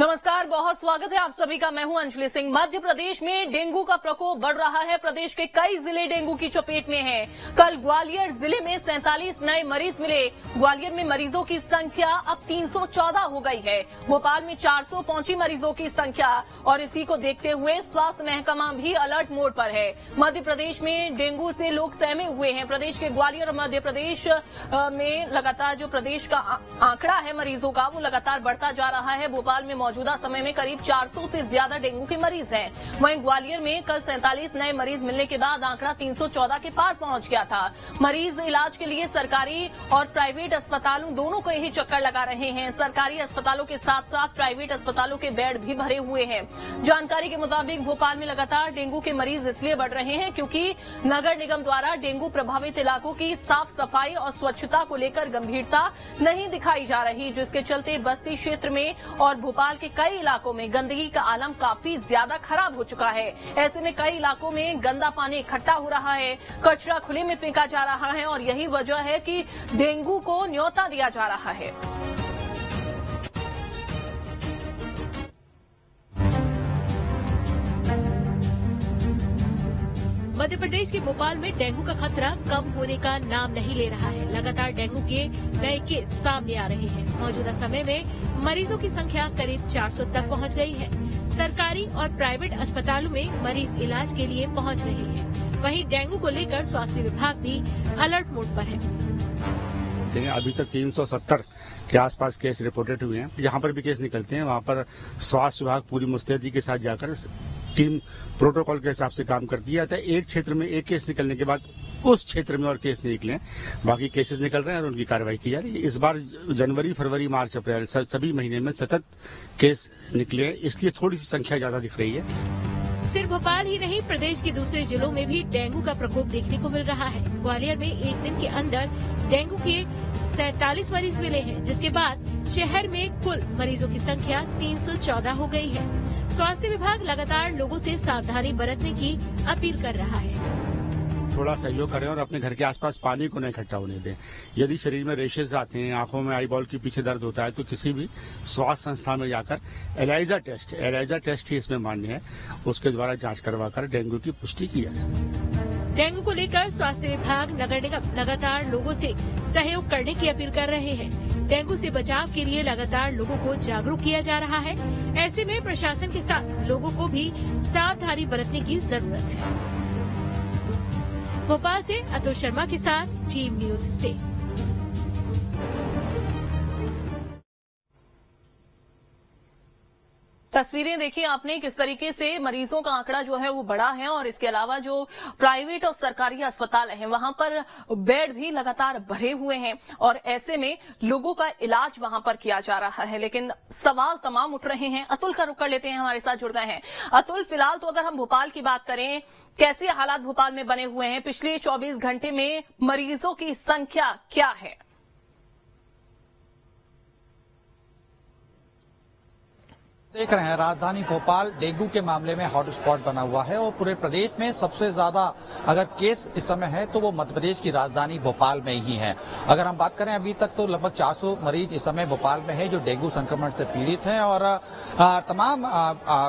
नमस्कार, बहुत स्वागत है आप सभी का। मैं हूं अंजलि सिंह। मध्य प्रदेश में डेंगू का प्रकोप बढ़ रहा है। प्रदेश के कई जिले डेंगू की चपेट में हैं। कल ग्वालियर जिले में 47 नए मरीज मिले। ग्वालियर में मरीजों की संख्या अब 314 हो गई है। भोपाल में 400 पहुंची मरीजों की संख्या और इसी को देखते हुए स्वास्थ्य महकमा भी अलर्ट मोड पर है। मध्य प्रदेश में डेंगू से लोग सहमे हुए हैं। प्रदेश के ग्वालियर और मध्य प्रदेश में लगातार जो प्रदेश का आंकड़ा है मरीजों का वो लगातार बढ़ता जा रहा है। भोपाल में मौजूदा समय में करीब 400 से ज्यादा डेंगू के मरीज हैं। वहीं ग्वालियर में कल 47 नए मरीज मिलने के बाद आंकड़ा 314 के पार पहुंच गया था। मरीज इलाज के लिए सरकारी और प्राइवेट अस्पतालों दोनों को ही चक्कर लगा रहे हैं। सरकारी अस्पतालों के साथ साथ प्राइवेट अस्पतालों के बेड भी भरे हुए हैं। जानकारी के मुताबिक भोपाल में लगातार डेंगू के मरीज इसलिए बढ़ रहे हैं क्योंकि नगर निगम द्वारा डेंगू प्रभावित इलाकों की साफ सफाई और स्वच्छता को लेकर गंभीरता नहीं दिखाई जा रही, जिसके चलते बस्ती क्षेत्र में और भोपाल के कई इलाकों में गंदगी का आलम काफी ज्यादा खराब हो चुका है। ऐसे में कई इलाकों में गंदा पानी इकट्ठा हो रहा है, कचरा खुले में फेंका जा रहा है और यही वजह है कि डेंगू को न्योता दिया जा रहा है। मध्य प्रदेश के भोपाल में डेंगू का खतरा कम होने का नाम नहीं ले रहा है। लगातार डेंगू के नए केस सामने आ रहे हैं। मौजूदा समय में मरीजों की संख्या करीब 400 तक पहुंच गई है। सरकारी और प्राइवेट अस्पतालों में मरीज इलाज के लिए पहुंच रहे हैं। वहीं डेंगू को लेकर स्वास्थ्य विभाग भी अलर्ट मोड पर है। अभी तक 370 के आसपास केस रिपोर्टेड हुए हैं। जहां पर भी केस निकलते हैं वहां पर स्वास्थ्य विभाग पूरी मुस्तैदी के साथ जाकर टीम प्रोटोकॉल के हिसाब से काम करती है। एक क्षेत्र में एक केस निकलने के बाद उस क्षेत्र में और केस नहीं निकले, बाकी केसेस निकल रहे हैं और उनकी कार्रवाई की जा रही है। इस बार जनवरी, फरवरी, मार्च, अप्रैल सभी महीने में सतत केस निकले हैं, इसलिए थोड़ी सी संख्या ज्यादा दिख रही है। सिर्फ भोपाल ही नहीं, प्रदेश के दूसरे जिलों में भी डेंगू का प्रकोप देखने को मिल रहा है। ग्वालियर में एक दिन के अंदर डेंगू के 47 मरीज मिले हैं, जिसके बाद शहर में कुल मरीजों की संख्या 314 हो गई है। स्वास्थ्य विभाग लगातार लोगों से सावधानी बरतने की अपील कर रहा है। थोड़ा सहयोग करें और अपने घर के आसपास पानी को न इकट्ठा होने दें। यदि शरीर में रेशेज आते हैं, आंखों में, आई बॉल के पीछे दर्द होता है, तो किसी भी स्वास्थ्य संस्था में जाकर एलाइजा टेस्ट ही इसमें मान्य है, उसके द्वारा जांच करवाकर डेंगू की पुष्टि की जा सकती है। डेंगू को लेकर स्वास्थ्य विभाग, नगर निगम लगातार लोगों से सहयोग करने की अपील कर रहे हैं। डेंगू से बचाव के लिए लगातार लोगों को जागरूक किया जा रहा है। ऐसे में प्रशासन के साथ लोगों को भी सावधानी बरतने की जरूरत है। भोपाल से अतुल शर्मा के साथ टीम न्यूज स्टे। तस्वीरें देखी आपने किस तरीके से मरीजों का आंकड़ा जो है वो बढ़ा है और इसके अलावा जो प्राइवेट और सरकारी अस्पताल हैं वहां पर बेड भी लगातार भरे हुए हैं और ऐसे में लोगों का इलाज वहां पर किया जा रहा है। लेकिन सवाल तमाम उठ रहे हैं। अतुल का रुख कर लेते हैं, हमारे साथ जुड़ गए हैं। अतुल, फिलहाल तो अगर हम भोपाल की बात करें, कैसे हालात भोपाल में बने हुए हैं? पिछले 24 घंटे में मरीजों की संख्या क्या है? देख रहे हैं, राजधानी भोपाल डेंगू के मामले में हॉटस्पॉट बना हुआ है और पूरे प्रदेश में सबसे ज्यादा अगर केस इस समय है तो वो मध्य प्रदेश की राजधानी भोपाल में ही है। अगर हम बात करें, अभी तक तो लगभग 400 मरीज इस समय भोपाल में है जो डेंगू संक्रमण से पीड़ित हैं और तमाम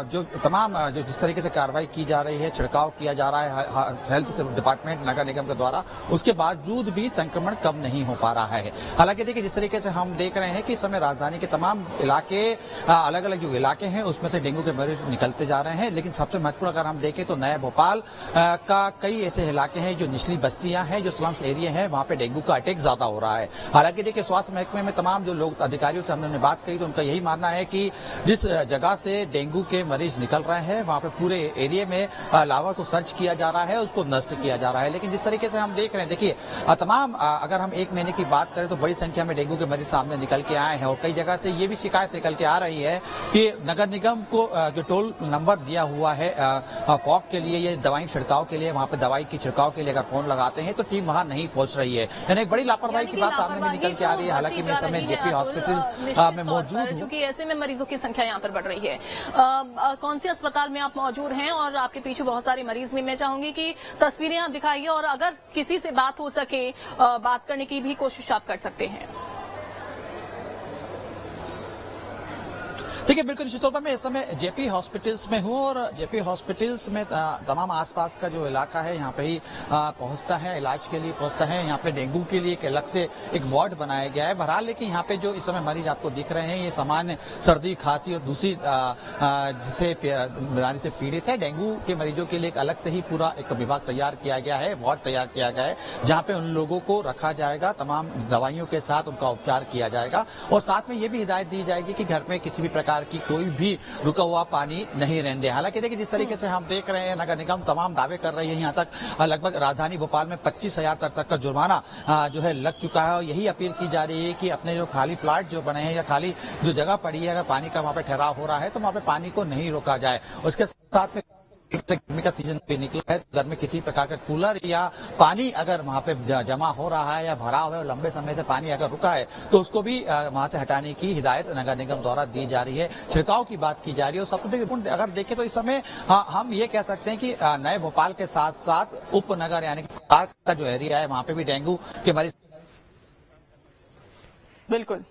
जो जिस तरीके से कार्रवाई की जा रही है, छिड़काव किया जा रहा है हेल्थ डिपार्टमेंट, नगर निगम के द्वारा, उसके बावजूद भी संक्रमण कम नहीं हो पा रहा है। हालांकि देखिए, जिस तरीके से हम देख रहे हैं कि इस समय राजधानी के तमाम इलाके, अलग अलग जो इलाके हैं उसमें से डेंगू के मरीज निकलते जा रहे हैं। लेकिन सबसे महत्वपूर्ण अगर हम देखें तो नया भोपाल का कई ऐसे इलाके हैं जो निचली बस्तियां हैं, जो स्लम्स एरिया हैं, वहां पे डेंगू का अटैक ज्यादा हो रहा है। हालांकि देखिए, स्वास्थ्य महकमे में तमाम जो लोग अधिकारियों से हमने बात करी तो उनका यही मानना है कि जिस जगह से डेंगू के मरीज निकल रहे हैं वहां पे पूरे एरिया में लावा को सर्च किया जा रहा है, उसको नष्ट किया जा रहा है। लेकिन जिस तरीके से हम देख रहे हैं, देखिए तमाम अगर हम एक महीने की बात करें तो बड़ी संख्या में डेंगू के मरीज सामने निकल के आए हैं और कई जगह से ये भी शिकायत निकल के आ रही है कि नगर निगम को जो टोल नंबर दिया हुआ है फॉग के लिए, ये दवाई छिड़काव के लिए, वहां पे दवाई की छिड़काव के लिए अगर फोन लगाते हैं तो टीम वहां नहीं पहुंच रही है। यानी एक बड़ी लापरवाही की बात सामने में निकल के आ रही है। हालांकि मैं इस समय जेपी हॉस्पिटल में मौजूद हूं, क्योंकि ऐसे में मरीजों की संख्या यहाँ पर बढ़ रही है। कौन से अस्पताल में आप मौजूद हैं और आपके पीछे बहुत सारे मरीज में, मैं चाहूंगी कि तस्वीरें आप दिखाइए और अगर किसी से बात हो सके, बात करने की भी कोशिश आप कर सकते हैं। देखिए, बिल्कुल निश्चित तौर पर मैं इस समय जेपी हॉस्पिटल्स में हूँ और जेपी हॉस्पिटल्स में तमाम आसपास का जो इलाका है यहाँ पे ही पहुँचता है, इलाज के लिए पहुँचता है। यहाँ पे डेंगू के लिए एक अलग से एक वार्ड बनाया गया है। बहरहाल लेकिन यहाँ पे जो इस समय मरीज आपको दिख रहे हैं ये सामान्य सर्दी, खांसी और दूसरी जिसे बीमारी से पीड़ित है। डेंगू के मरीजों के लिए एक अलग से ही पूरा एक विभाग तैयार किया गया है, वार्ड तैयार किया गया है, जहाँ पे उन लोगों को रखा जाएगा, तमाम दवाइयों के साथ उनका उपचार किया जाएगा और साथ में ये भी हिदायत दी जाएगी कि घर में किसी भी प्रकार की कोई भी रुका हुआ पानी नहीं रहने दें। हालांकि देखिए, जिस तरीके से हम देख रहे हैं नगर निगम तमाम दावे कर रही है, यहाँ तक लगभग राजधानी भोपाल में 25,000 तक का जुर्माना जो है लग चुका है और यही अपील की जा रही है कि अपने जो खाली प्लाट जो बने हैं या खाली जो जगह पड़ी है, अगर पानी का वहाँ पे ठहराव हो रहा है तो वहाँ पे पानी को नहीं रोका जाए। उसके साथ में गर्मी का सीजन भी निकला है, घर में किसी प्रकार का कूलर या पानी अगर वहाँ पे जमा हो रहा है या भरा हुआ है और लंबे समय से पानी अगर रुका है तो उसको भी वहाँ से हटाने की हिदायत नगर निगम द्वारा दी जा रही है। छिड़काव की बात की जा रही है और सबसे अगर देखें तो इस समय हम ये कह सकते हैं कि नए भोपाल के साथ साथ उपनगर यानी कि का जो एरिया है वहाँ पे भी डेंगू के मरीज। बिल्कुल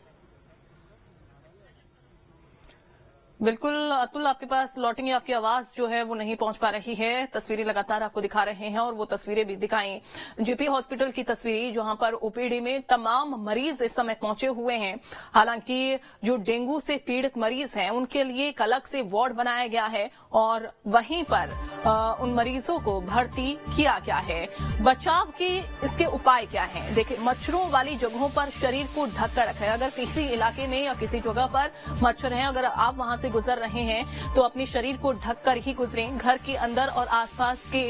बिल्कुल अतुल, आपके पास लौटेंगे, आपकी आवाज जो है वो नहीं पहुंच पा रही है। तस्वीरें लगातार आपको दिखा रहे हैं और वो तस्वीरें भी दिखाई जेपी हॉस्पिटल की तस्वीर, जहां पर ओपीडी में तमाम मरीज इस समय पहुंचे हुए हैं। हालांकि जो डेंगू से पीड़ित मरीज हैं उनके लिए एक अलग से वार्ड बनाया गया है और वहीं पर उन मरीजों को भर्ती किया गया है। बचाव के इसके उपाय क्या हैं? देखिए, मच्छरों वाली जगहों पर शरीर को ढक कर रखें। अगर किसी इलाके में या किसी जगह पर मच्छर हैं, अगर आप वहां से गुजर रहे हैं तो अपने शरीर को ढककर ही गुजरें। घर के अंदर और आसपास के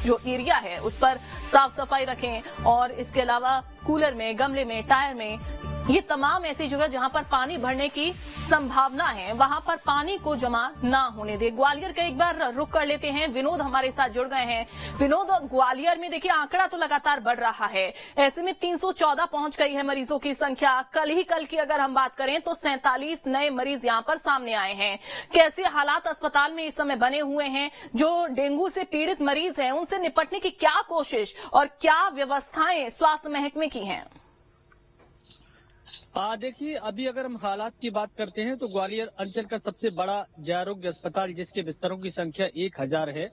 जो एरिया है उस पर साफ सफाई रखें और इसके अलावा कूलर में, गमले में, टायर में, ये तमाम ऐसी जगह जहां पर पानी भरने की संभावना है वहां पर पानी को जमा ना होने दे। ग्वालियर का एक बार रुक कर लेते हैं, विनोद हमारे साथ जुड़ गए हैं। विनोद, ग्वालियर में देखिए आंकड़ा तो लगातार बढ़ रहा है, ऐसे में 314 पहुंच गई है मरीजों की संख्या। कल की अगर हम बात करें तो 47 नए मरीज यहां पर सामने आए हैं। कैसे हालात अस्पताल में इस समय बने हुए हैं? जो डेंगू से पीड़ित मरीज हैं उनसे निपटने की क्या कोशिश और क्या व्यवस्थाएं स्वास्थ्य महकमे की हैं? देखिए, अभी अगर हम हालात की बात करते हैं तो ग्वालियर अंचल का सबसे बड़ा जयारोग्य अस्पताल, जिसके बिस्तरों की संख्या 1000 है,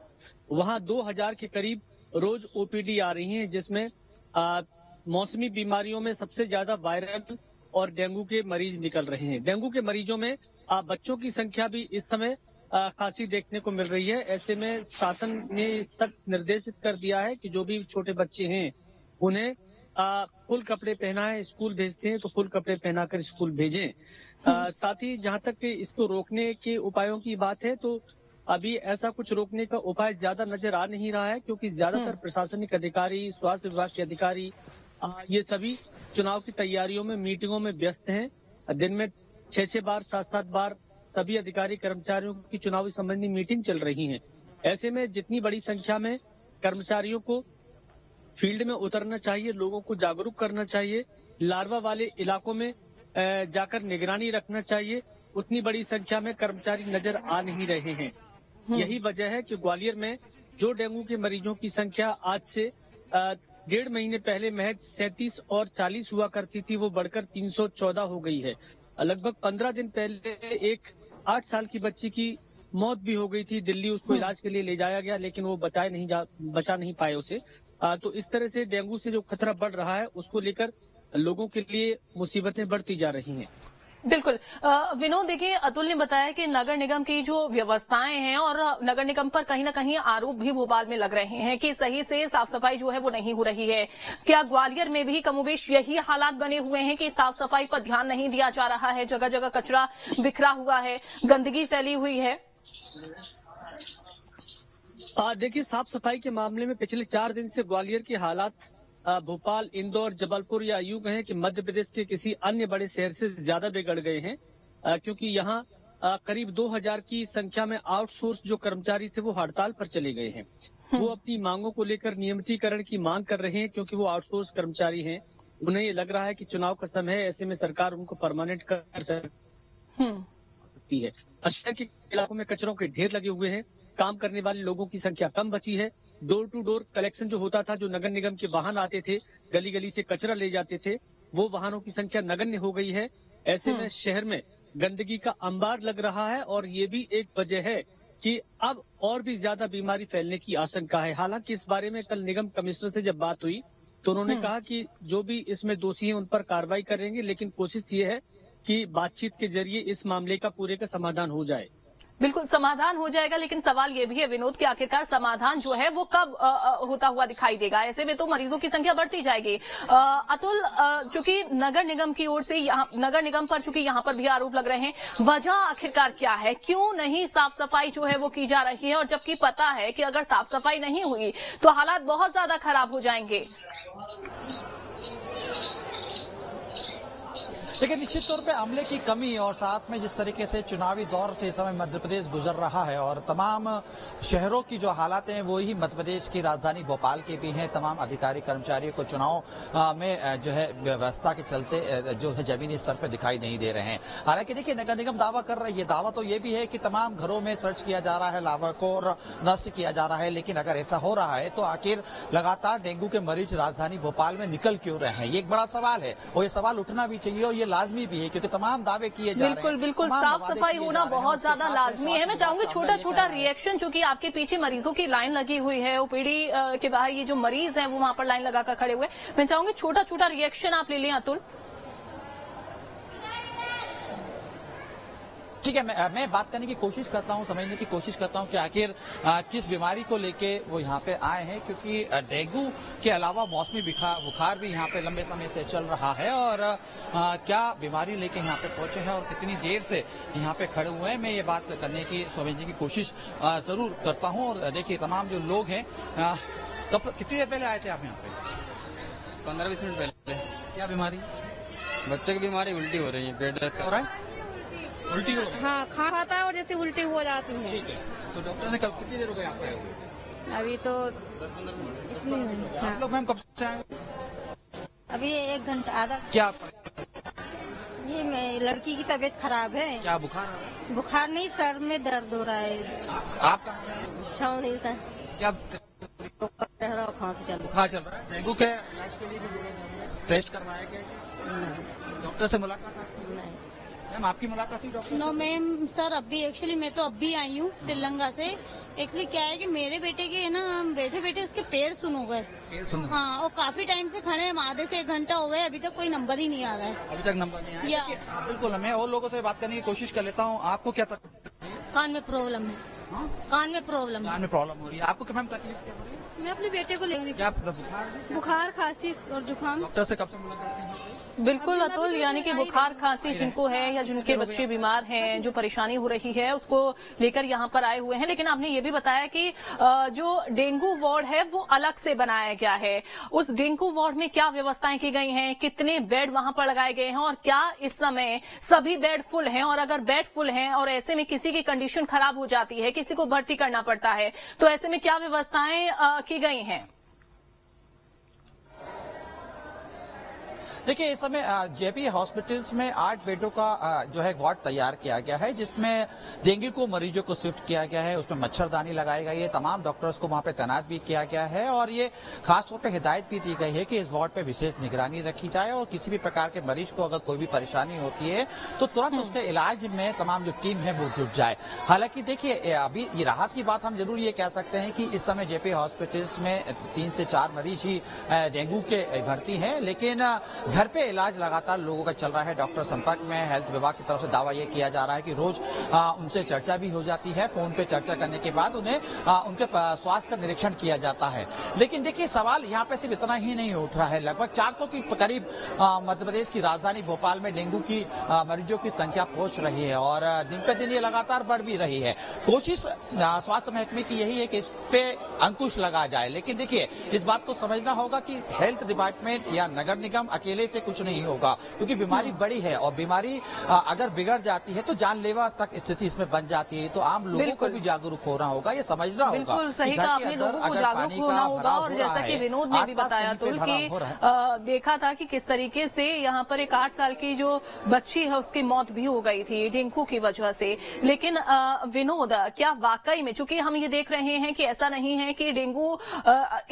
वहां 2000 के करीब रोज ओपीडी आ रही हैं, जिसमें मौसमी बीमारियों में सबसे ज्यादा वायरल और डेंगू के मरीज निकल रहे हैं। डेंगू के मरीजों में बच्चों की संख्या भी इस समय खासी देखने को मिल रही है। ऐसे में शासन ने सख्त निर्देशित कर दिया है कि जो भी छोटे बच्चे हैं उन्हें फुल कपड़े पहनाएं, स्कूल भेजते हैं तो फुल कपड़े पहनाकर स्कूल भेजें। साथ ही जहां तक इसको रोकने के उपायों की बात है तो अभी ऐसा कुछ रोकने का उपाय ज्यादा नजर आ नहीं रहा है, क्योंकि ज्यादातर प्रशासनिक अधिकारी, स्वास्थ्य विभाग के अधिकारी ये सभी चुनाव की तैयारियों में, मीटिंगों में व्यस्त हैं। दिन में 6-6 बार, 7-7 बार सभी अधिकारी कर्मचारियों की चुनावी संबंधी मीटिंग चल रही है। ऐसे में जितनी बड़ी संख्या में कर्मचारियों को फील्ड में उतरना चाहिए, लोगों को जागरूक करना चाहिए, लार्वा वाले इलाकों में जाकर निगरानी रखना चाहिए, उतनी बड़ी संख्या में कर्मचारी नजर आ नहीं रहे हैं। यही वजह है कि ग्वालियर में जो डेंगू के मरीजों की संख्या आज से 1.5 महीने पहले महज 37 और 40 हुआ करती थी, वो बढ़कर 314 हो गई है। लगभग 15 दिन पहले एक 8 साल की बच्ची की मौत भी हो गई थी। दिल्ली उसको इलाज के लिए ले जाया गया, लेकिन वो बचा नहीं पाए उसे। तो इस तरह से डेंगू से जो खतरा बढ़ रहा है उसको लेकर लोगों के लिए मुसीबतें बढ़ती जा रही हैं। बिल्कुल विनोद, देखिए अतुल ने बताया कि नगर निगम की जो व्यवस्थाएं हैं और नगर निगम पर कहीं ना कहीं आरोप भी भोपाल में लग रहे हैं कि सही से साफ सफाई जो है वो नहीं हो रही है। क्या ग्वालियर में भी कमोबेश यही हालात बने हुए हैं कि साफ सफाई पर ध्यान नहीं दिया जा रहा है? जगह जगह कचरा बिखरा हुआ है, गंदगी फैली हुई है। देखिए, साफ सफाई के मामले में पिछले 4 दिन से ग्वालियर के हालात भोपाल, इंदौर, जबलपुर या यूं कहें कि मध्य प्रदेश के किसी अन्य बड़े शहर से ज्यादा बिगड़ गए हैं, क्योंकि यहाँ करीब 2000 की संख्या में आउटसोर्स जो कर्मचारी थे वो हड़ताल पर चले गए हैं। वो अपनी मांगों को लेकर नियमितीकरण की मांग कर रहे हैं, क्योंकि वो आउटसोर्स कर्मचारी हैं। उन्हें ये लग रहा है कि चुनाव का समय है, ऐसे में सरकार उनको परमानेंट कर सकती है। शहर के इलाकों में कचरों के ढेर लगे हुए हैं, काम करने वाले लोगों की संख्या कम बची है। डोर टू डोर कलेक्शन जो होता था, जो नगर निगम के वाहन आते थे, गली गली से कचरा ले जाते थे, वो वाहनों की संख्या नगण्य हो गई है। ऐसे में शहर में गंदगी का अंबार लग रहा है और ये भी एक वजह है कि अब और भी ज्यादा बीमारी फैलने की आशंका है। हालांकि इस बारे में कल निगम कमिश्नर से जब बात हुई तो उन्होंने कहा कि जो भी इसमें दोषी हैं उन पर कार्रवाई करेंगे, लेकिन कोशिश ये है कि बातचीत के जरिए इस मामले का पूरे का समाधान हो जाए। बिल्कुल समाधान हो जाएगा, लेकिन सवाल ये भी है विनोद कि आखिरकार समाधान जो है वो कब होता हुआ दिखाई देगा। ऐसे में तो मरीजों की संख्या बढ़ती जाएगी। अतुल, चूंकि नगर निगम की ओर से नगर निगम पर चूंकि यहाँ पर भी आरोप लग रहे हैं, वजह आखिरकार क्या है? क्यों नहीं साफ सफाई जो है वो की जा रही है? और जबकि पता है कि अगर साफ सफाई नहीं हुई तो हालात बहुत ज्यादा खराब हो जाएंगे। लेकिन निश्चित तौर पे अमले की कमी और साथ में जिस तरीके से चुनावी दौर से इस समय मध्य प्रदेश गुजर रहा है और तमाम शहरों की जो हालात हैं वो ही मध्य प्रदेश की राजधानी भोपाल के भी हैं। तमाम अधिकारी कर्मचारियों को चुनाव में जो है व्यवस्था के चलते जो है जमीनी स्तर पर दिखाई नहीं दे रहे हैं। हालांकि देखिए नगर निगम दावा कर रही है, दावा तो ये भी है कि तमाम घरों में सर्च किया जा रहा है, लावा को नष्ट किया जा रहा है। लेकिन अगर ऐसा हो रहा है तो आखिर लगातार डेंगू के मरीज राजधानी भोपाल में निकल क्यों रहे हैं? ये एक बड़ा सवाल है और ये सवाल उठना भी चाहिए और ये लाजमी भी है क्योंकि तमाम दावे किए जा रहे हैं। बिल्कुल साफ सफाई होना बहुत ज्यादा लाजमी है। मैं चाहूंगी छोटा छोटा रिएक्शन, जो कि आपके पीछे मरीजों की लाइन लगी हुई है, ओपीडी के बाहर ये जो मरीज हैं वो वहां पर लाइन लगाकर खड़े हुए, मैं चाहूंगी छोटा छोटा रिएक्शन आप ले लें अतुल। ठीक है, मैं बात करने की कोशिश करता हूं, समझने की कोशिश करता हूं कि आखिर किस बीमारी को लेके वो यहाँ पे आए हैं, क्योंकि डेंगू के अलावा मौसमी बुखार भी यहाँ पे लंबे समय से चल रहा है और क्या बीमारी लेके यहाँ पे पहुंचे हैं और कितनी देर से यहाँ पे खड़े हुए हैं, मैं ये बात करने की समझने की कोशिश जरूर करता हूँ। और देखिए तमाम जो लोग हैं, कितनी देर पहले आए थे आप यहाँ पे? 15-20 मिनट पहले। क्या बीमारी? बच्चे की बीमारी उल्टी हो रही है, पेट दर्द हो रहा है, उल्टी हो रही है? हाँ, खाता है और जैसे उल्टी हो जाती है। ठीक है, तो डॉक्टर ने कब कितनी देर हो गई आपको आए हुए? अभी तो 10-15 मिनट। इतनी आप लोग मैम कब से आए? अभी 1 घंटा आधा। क्या ये मैं लड़की की तबीयत खराब है। क्या बुखार आ रहा है? बुखार नहीं, सर में दर्द हो रहा है। आप कहाँ से आए? छावनी से। क्या रह रहा खांसी चल बुखार चल रहा है? डेंगू के इलाज के लिए भी टेस्ट करवाया गया? डॉक्टर से मुलाकात आपकी? नहीं। मैम आपकी मुलाकात हुई डॉक्टर? नो मैम सर, अभी एक्चुअली मैं तो अभी आई हूँ तिलंगा से। एक्चुअली क्या है कि मेरे बेटे के ना बैठे बैठे उसके पैर सुन हो गए। हाँ, और काफी टाइम से खड़े हैं, आधे से 1 घंटा हो गया, अभी तक कोई नंबर ही नहीं आ रहा है। अभी तक नंबर नहीं आया? बिल्कुल, मैं और लोगों से बात करने की कोशिश कर लेता हूँ। आपको क्या तकलीफ? कान में प्रॉब्लम है। कान में प्रॉब्लम है। कान में प्रॉब्लम हो रही है आपको? क्या मैम तकलीफ क्या हो रही है? मैं अपने बेटे को ले क्या बुखार? बुखार, खांसी और जुकाम। डॉक्टर से कब से मुलाकात है? बिल्कुल अतुल, यानी कि बुखार खांसी जिनको है या जिनके बच्चे बीमार हैं, जो परेशानी हो रही है उसको लेकर यहाँ पर आए हुए हैं। लेकिन आपने ये भी बताया कि जो डेंगू वार्ड है वो अलग से बनाया गया है। उस डेंगू वार्ड में क्या व्यवस्थाएं की गई हैं, कितने बेड वहां पर लगाए गए हैं और क्या इस समय सभी बेड फुल हैं? और अगर बेड फुल हैं और ऐसे में किसी की कंडीशन खराब हो जाती है, किसी को भर्ती करना पड़ता है, तो ऐसे में क्या व्यवस्थाएं की गई हैं? देखिए इस समय जेपी हॉस्पिटल्स में 8 बेडों का जो है वार्ड तैयार किया गया है, जिसमें डेंगू को मरीजों को शिफ्ट किया गया है। उसमें मच्छरदानी लगाई गई है, तमाम डॉक्टर्स को वहां पे तैनात भी किया गया है और ये खासतौर पे हिदायत भी दी गई है कि इस वार्ड पे विशेष निगरानी रखी जाए और किसी भी प्रकार के मरीज को अगर कोई भी परेशानी होती है तो तुरंत उसके इलाज में तमाम जो टीम है वो जुट जाए। हालांकि देखिए अभी ये राहत की बात हम जरूर ये कह सकते हैं कि इस समय जेपी हॉस्पिटल्स में 3 से 4 मरीज ही डेंगू के भर्ती हैं, लेकिन घर पे इलाज लगातार लोगों का चल रहा है। डॉक्टर संपर्क में हेल्थ विभाग की तरफ से दावा यह किया जा रहा है कि रोज उनसे चर्चा भी हो जाती है, फोन पे चर्चा करने के बाद उन्हें उनके स्वास्थ्य का निरीक्षण किया जाता है। लेकिन देखिए सवाल यहाँ पे सिर्फ इतना ही नहीं उठ रहा है, लगभग 400 के करीब मध्य प्रदेश की राजधानी भोपाल में डेंगू की मरीजों की संख्या पहुंच रही है और दिन पे दिन ये लगातार बढ़ भी रही है। कोशिश स्वास्थ्य महकमे की यही है कि इस पे अंकुश लगा जाए, लेकिन देखिए इस बात को समझना होगा कि हेल्थ डिपार्टमेंट या नगर निगम अकेले से कुछ नहीं होगा, क्योंकि बीमारी बड़ी है और बीमारी अगर बिगड़ जाती है तो जानलेवा तक स्थिति इसमें बन जाती है। तो आम लोगों को भी जागरूक होना होगा, ये समझना होगा। बिल्कुल सही कहा आपने, लोगों को जागरूक होना होगा। और जैसा कि विनोद ने भी बताया तुल कि देखा था कि किस तरीके से यहाँ पर एक 8 साल की जो बच्ची है उसकी मौत भी हो गई थी डेंगू की वजह से। लेकिन विनोद, क्या वाकई में, चूंकि हम ये देख रहे हैं कि ऐसा नहीं है कि डेंगू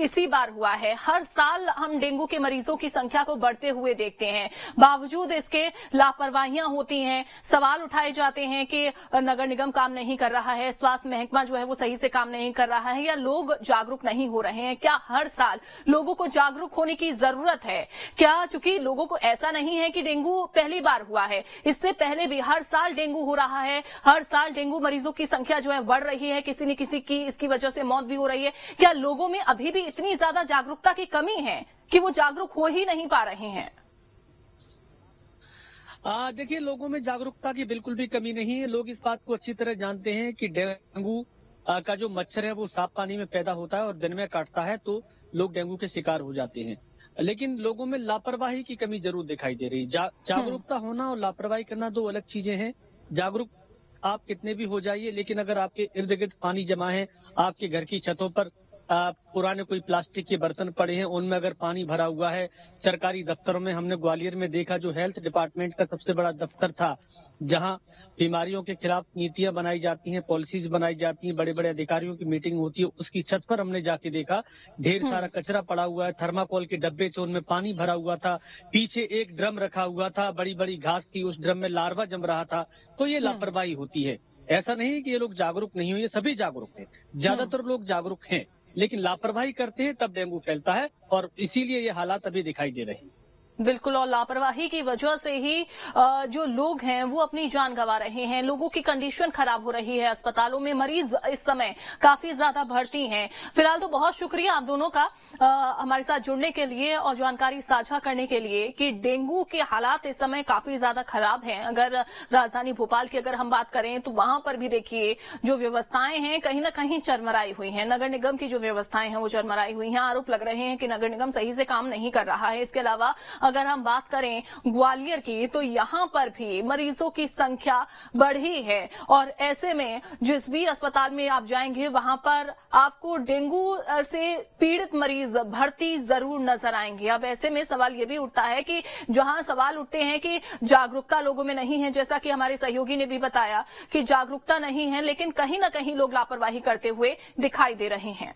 इसी बार हुआ है, हर साल हम डेंगू के मरीजों की संख्या को बढ़ते हुए देखते हैं। बावजूद इसके लापरवाहियां होती हैं, सवाल उठाए जाते हैं कि नगर निगम काम नहीं कर रहा है, स्वास्थ्य महकमा जो है वो सही से काम नहीं कर रहा है, या लोग जागरूक नहीं हो रहे हैं। क्या हर साल लोगों को जागरूक होने की जरूरत है? क्या चूंकि लोगों को ऐसा नहीं है कि डेंगू पहली बार हुआ है, इससे पहले भी हर साल डेंगू हो रहा है, हर साल डेंगू मरीजों की संख्या जो है बढ़ रही है, किसी न किसी की इसकी वजह से मौत भी हो रही है। क्या लोगों में अभी भी इतनी ज्यादा जागरूकता की कमी है कि वो जागरूक हो ही नहीं पा रहे हैं? देखिए, लोगों में जागरूकता की बिल्कुल भी कमी नहीं है। लोग इस बात को अच्छी तरह जानते हैं कि डेंगू का जो मच्छर है वो साफ पानी में पैदा होता है और दिन में काटता है, तो लोग डेंगू के शिकार हो जाते हैं। लेकिन लोगों में लापरवाही की कमी जरूर दिखाई दे रही है। जागरूकता होना और लापरवाही करना दो अलग चीजें हैं। जागरूक आप कितने भी हो जाइए, लेकिन अगर आपके इर्द गिर्द पानी जमा है, आपके घर की छतों पर पुराने कोई प्लास्टिक के बर्तन पड़े हैं, उनमें अगर पानी भरा हुआ है, सरकारी दफ्तरों में हमने ग्वालियर में देखा, जो हेल्थ डिपार्टमेंट का सबसे बड़ा दफ्तर था, जहां बीमारियों के खिलाफ नीतियां बनाई जाती हैं, पॉलिसीज बनाई जाती हैं, बड़े बड़े अधिकारियों की मीटिंग होती है, उसकी छत पर हमने जाके देखा ढेर सारा कचरा पड़ा हुआ है, थर्माकोल के डब्बे थे, उनमें पानी भरा हुआ था, पीछे एक ड्रम रखा हुआ था, बड़ी बड़ी घास थी, उस ड्रम में लार्वा जम रहा था। तो ये लापरवाही होती है। ऐसा नहीं है कि ये लोग जागरूक नहीं हो, ये सभी जागरूक हैं, ज्यादातर लोग जागरूक हैं, लेकिन लापरवाही करते हैं तब डेंगू फैलता है, और इसीलिए ये हालात अभी दिखाई दे रहे हैं। बिल्कुल, और लापरवाही की वजह से ही जो लोग हैं वो अपनी जान गंवा रहे हैं, लोगों की कंडीशन खराब हो रही है, अस्पतालों में मरीज इस समय काफी ज्यादा भर्ती हैं। फिलहाल तो बहुत शुक्रिया आप दोनों का हमारे साथ जुड़ने के लिए और जानकारी साझा करने के लिए कि डेंगू के हालात इस समय काफी ज्यादा खराब हैं। अगर राजधानी भोपाल की अगर हम बात करें तो वहां पर भी देखिए जो व्यवस्थाएं हैं कहीं ना कहीं चरमराई हुई हैं, नगर निगम की जो व्यवस्थाएं हैं वो चरमराई हुई हैं। आरोप लग रहे हैं कि नगर निगम सही से काम नहीं कर रहा है। इसके अलावा अगर हम बात करें ग्वालियर की तो यहां पर भी मरीजों की संख्या बढ़ी है, और ऐसे में जिस भी अस्पताल में आप जाएंगे वहां पर आपको डेंगू से पीड़ित मरीज भर्ती जरूर नजर आएंगे। अब ऐसे में सवाल ये भी उठता है कि जहां सवाल उठते हैं कि जागरूकता लोगों में नहीं है, जैसा कि हमारे सहयोगी ने भी बताया कि जागरूकता नहीं है, लेकिन कहीं ना कहीं लोग लापरवाही करते हुए दिखाई दे रहे हैं।